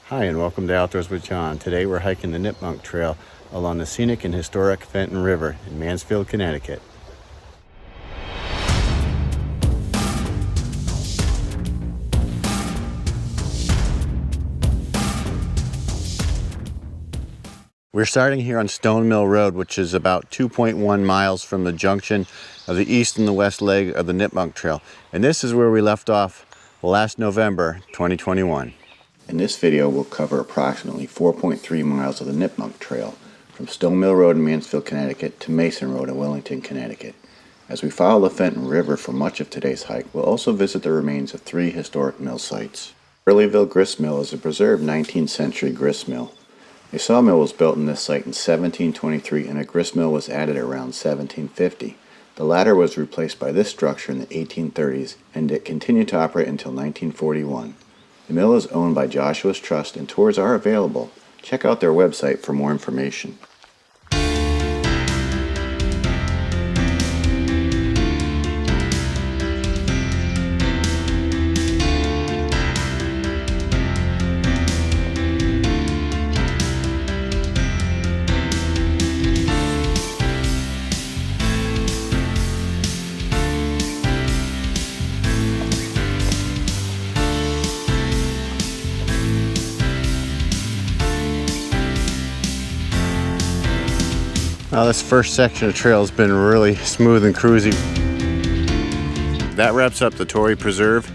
Hi and welcome to Outdoors with John. Today we're hiking the Nipmuck Trail along the scenic and historic Fenton River in Mansfield, Connecticut. We're starting here on Stonemill Road, which is about 2.1 miles from the junction of the east and the west leg of the Nipmuck Trail. And this is where we left off last November 2021. In this video, we'll cover approximately 4.3 miles of the Nipmuck Trail from Stonemill Road in Mansfield, Connecticut to Mason Road in Willington, Connecticut. As we follow the Fenton River for much of today's hike, we'll also visit the remains of 3 historic mill sites. Gurleyville Grist Mill is a preserved 19th century grist mill. A sawmill was built in this site in 1723 and a grist mill was added around 1750. The latter was replaced by this structure in the 1830s and it continued to operate until 1941. The mill is owned by Joshua's Trust and tours are available. Check out their website for more information. Now this first section of trail has been really smooth and cruisy. That wraps up the Torrey Preserve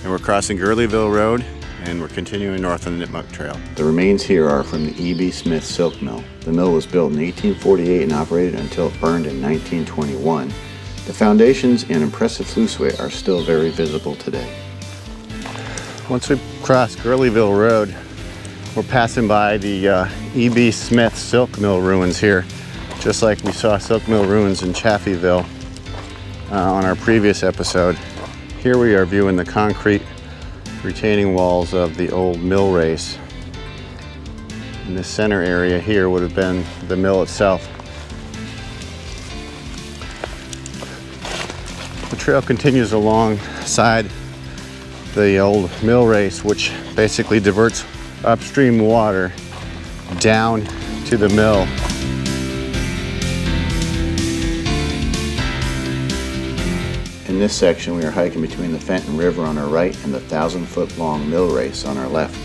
and we're crossing Gurleyville Road and we're continuing north on the Nipmuck Trail. The remains here are from the E.B.Smith silk mill. The mill was built in 1848 and operated until it burned in 1921. The foundations and impressive sluiceway are still very visible today. Once we cross Gurleyville Road, we're passing by the E.B.Smith silk mill ruins here. Just like we saw silk mill ruins in Chaffeeville on our previous episode. Here we are viewing the concrete retaining walls of the old mill race. And the center area here would have been the mill itself. The trail continues alongside the old mill race, which basically diverts upstream water down to the mill. In this section, we are hiking between the Fenton River on our right and the 1,000-foot-long mill race on our left.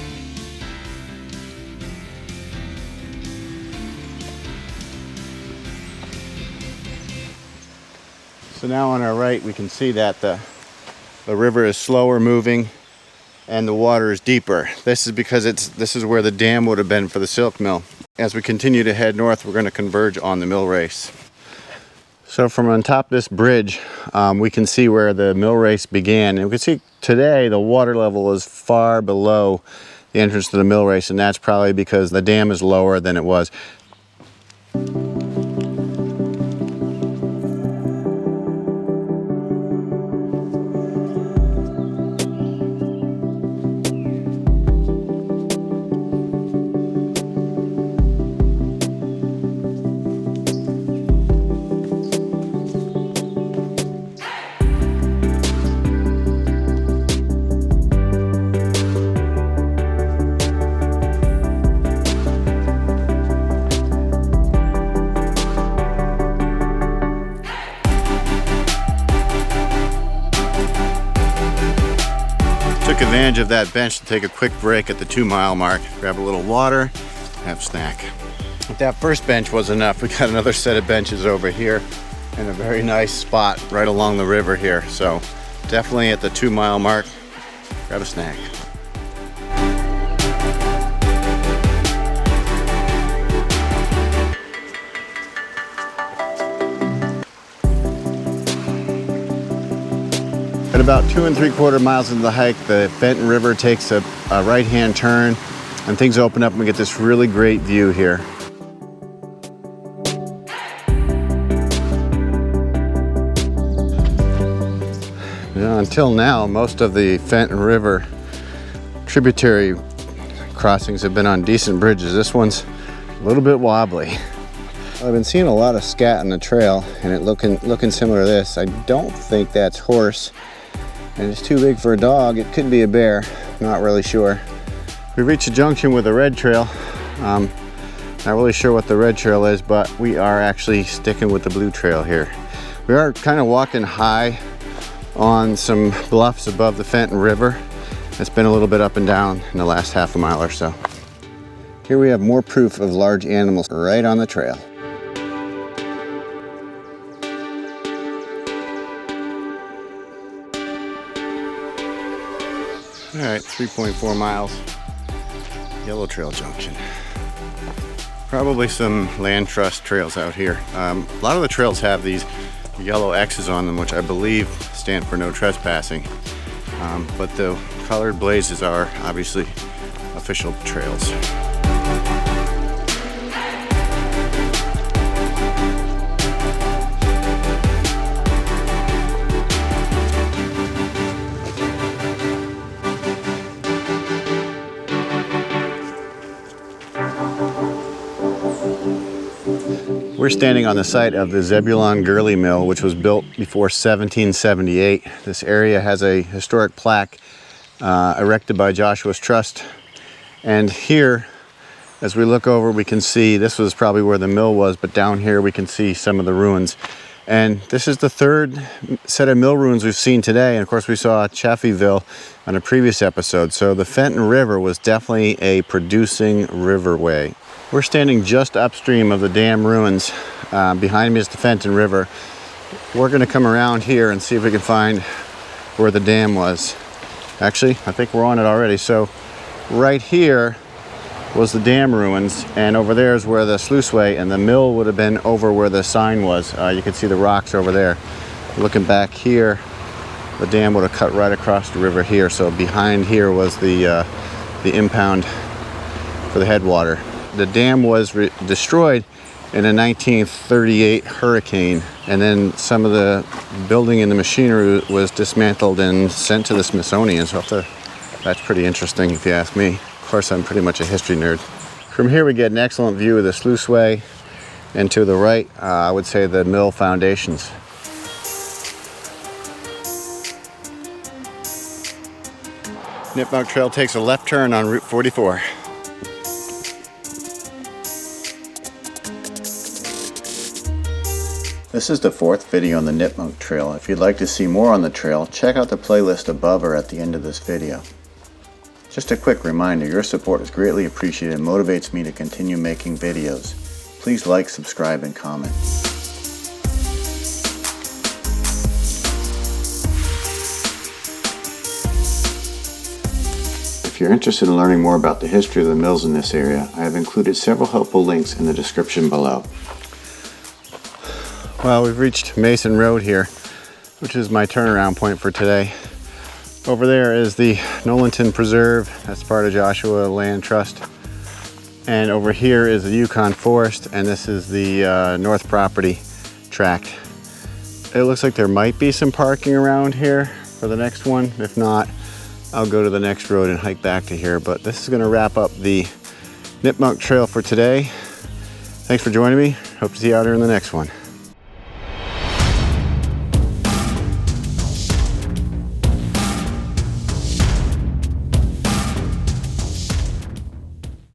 So now on our right, we can see that the river is slower moving and the water is deeper. This is because this is where the dam would have been for the silk mill. As we continue to head north, we're going to converge on the mill race. So from on top of this bridge, we can see where the mill race began. And we can see today the water level is far below the entrance to the mill race, and that's probably because the dam is lower than it was. Took advantage of that bench to take a quick break at the 2-mile mark, grab a little water, have a snack. But that first bench was enough. We got another set of benches over here in a very nice spot right along the river here. So definitely at the 2-mile mark, grab a snack. At about 2 3/4 miles into the hike, the Fenton River takes a right-hand turn and things open up and we get this really great view here. You know, until now, most of the Fenton River tributary crossings have been on decent bridges. This one's a little bit wobbly. I've been seeing a lot of scat on the trail and it looking similar to this. I don't think that's horse. And it's too big for a dog. It could be a bear, not really sure. We reached a junction with a red trail. Not really sure what the red trail is, but we are actually sticking with the blue trail here. We are kind of walking high on some bluffs above the Fenton River. It's been a little bit up and down in the last half a mile or so. Here we have more proof of large animals right on the trail. All right, 3.4 miles, Yellow Trail Junction. Probably some land trust trails out here. A lot of the trails have these yellow X's on them, which I believe stand for no trespassing. But the colored blazes are obviously official trails. We're standing on the site of the Zebulon Gurley Mill, which was built before 1778. This area has a historic plaque erected by Joshua's Trust. And here, as we look over, we can see this was probably where the mill was, but down here we can see some of the ruins. And this is the third set of mill ruins we've seen today. And of course we saw Chaffeeville on a previous episode. So the Fenton River was definitely a producing riverway. We're standing just upstream of the dam ruins. Behind me is the Fenton River. We're going to come around here and see if we can find where the dam was. Actually, I think we're on it already. So right here was the dam ruins, and over there is where the sluiceway, and the mill would have been over where the sign was. You can see the rocks over there. Looking back here, the dam would have cut right across the river here. So behind here was the impound for the headwater. The dam was destroyed in a 1938 hurricane, and then some of the building and the machinery was dismantled and sent to the Smithsonian. So that's pretty interesting if you ask me. Of course, I'm pretty much a history nerd. From here we get an excellent view of the sluiceway, and to the right, I would say the mill foundations. Nipmuck Trail takes a left turn on Route 44. This is the fourth video on the Nipmuck Trail. If you'd like to see more on the trail, check out the playlist above or at the end of this video. Just a quick reminder, your support is greatly appreciated and motivates me to continue making videos. Please like, subscribe, and comment. If you're interested in learning more about the history of the mills in this area, I have included several helpful links in the description below. Well, we've reached Mason Road here, which is my turnaround point for today. Over there is the Willington Preserve. That's part of Joshua Land Trust. And over here is the UCONN Forest, and this is the North Property Tract. It looks like there might be some parking around here for the next one. If not, I'll go to the next road and hike back to here. But this is going to wrap up the Nipmuck Trail for today. Thanks for joining me. Hope to see you out here in the next one.